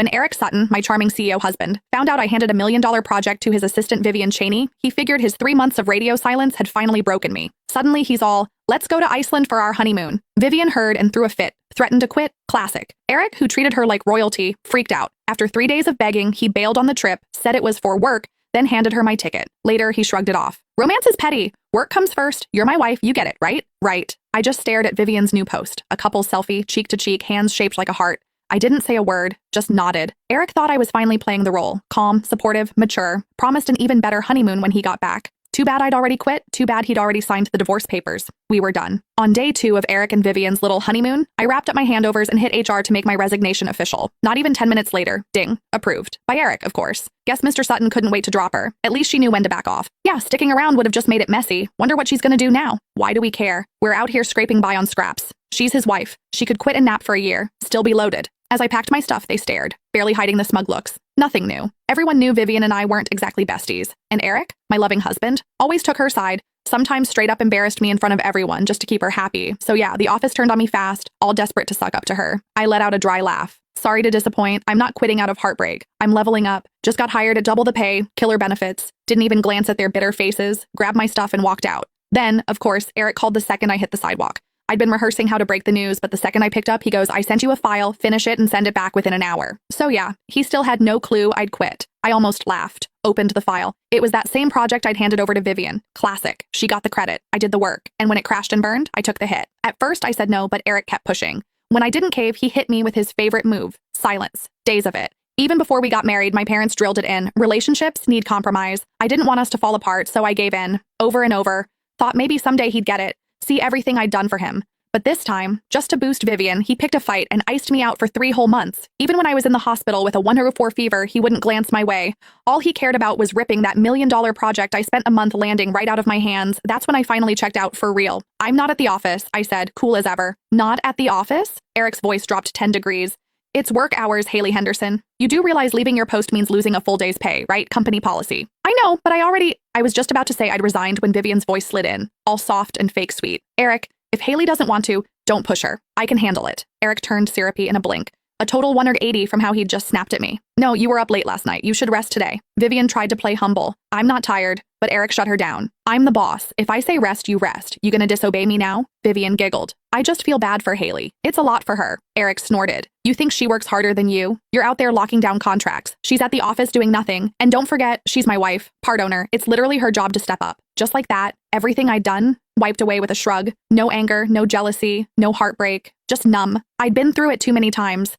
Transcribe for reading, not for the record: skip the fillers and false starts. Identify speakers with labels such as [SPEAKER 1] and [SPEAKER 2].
[SPEAKER 1] When Eric Sutton, my charming CEO husband, found out I handed a $1 million project to his assistant Vivian Cheney, he figured his 3 months of radio silence had finally broken me. Suddenly he's all, let's go to Iceland for our honeymoon. Vivian heard and threw a fit, threatened to quit. Classic. Eric, who treated her like royalty, freaked out. After 3 days of begging, he bailed on the trip, said it was for work, then handed her my ticket. Later, he shrugged it off. Romance is petty. Work comes first. You're my wife. You get it, right? Right. I just stared at Vivian's new post. A couple selfie, cheek to cheek, hands shaped like a heart. I didn't say a word, just nodded. Eric thought I was finally playing the role. Calm, supportive, mature. Promised an even better honeymoon when he got back. Too bad I'd already quit. Too bad he'd already signed the divorce papers. We were done. On day 2 of Eric and Vivian's little honeymoon, I wrapped up my handovers and hit HR to make my resignation official. Not even 10 minutes later, ding, approved. By Eric, of course. Guess Mr. Sutton couldn't wait to drop her. At least she knew when to back off. Yeah, sticking around would have just made it messy. Wonder what she's gonna do now. Why do we care? We're out here scraping by on scraps. She's his wife. She could quit and nap for a year, still be loaded. As I packed my stuff, they stared, barely hiding the smug looks. Nothing new. Everyone knew Vivian and I weren't exactly besties. And Eric, my loving husband, always took her side, sometimes straight up embarrassed me in front of everyone just to keep her happy. So yeah, the office turned on me fast, all desperate to suck up to her. I let out a dry laugh. Sorry to disappoint, I'm not quitting out of heartbreak. I'm leveling up, just got hired at double the pay, killer benefits, didn't even glance at their bitter faces, grabbed my stuff and walked out. Then, of course, Eric called the second I hit the sidewalk. I'd been rehearsing how to break the news, but the second I picked up, he goes, I sent you a file, finish it and send it back within an hour. So yeah, he still had no clue I'd quit. I almost laughed, opened the file. It was that same project I'd handed over to Vivian. Classic. She got the credit. I did the work. And when it crashed and burned, I took the hit. At first I said no, but Eric kept pushing. When I didn't cave, he hit me with his favorite move, silence. Days of it. Even before we got married, my parents drilled it in. Relationships need compromise. I didn't want us to fall apart, so I gave in. Over and over. Thought maybe someday he'd get it. See everything I'd done for him. But this time, just to boost Vivian, he picked a fight and iced me out for 3 whole months. Even when I was in the hospital with a 104 fever, he wouldn't glance my way. All he cared about was ripping that $1 million project I spent a month landing right out of my hands. That's when I finally checked out for real. I'm not at the office, I said, cool as ever. Not at the office? Eric's voice dropped 10 degrees. It's work hours, Haley Henderson. You do realize leaving your post means losing a full day's pay, right? Company policy. I know, but I was just about to say I'd resigned when Vivian's voice slid in, all soft and fake sweet. Eric, if Haley doesn't want to, don't push her. I can handle it. Eric turned syrupy in a blink. A total 180 from how he'd just snapped at me. No, you were up late last night. You should rest today. Vivian tried to play humble. I'm not tired, but Eric shut her down. I'm the boss. If I say rest, you rest. You gonna disobey me now? Vivian giggled. I just feel bad for Haley. It's a lot for her. Eric snorted. You think she works harder than you? You're out there locking down contracts. She's at the office doing nothing. And don't forget, she's my wife, part owner. It's literally her job to step up. Just like that, everything I'd done, wiped away with a shrug. No anger, no jealousy, no heartbreak. Just numb. I'd been through it too many times.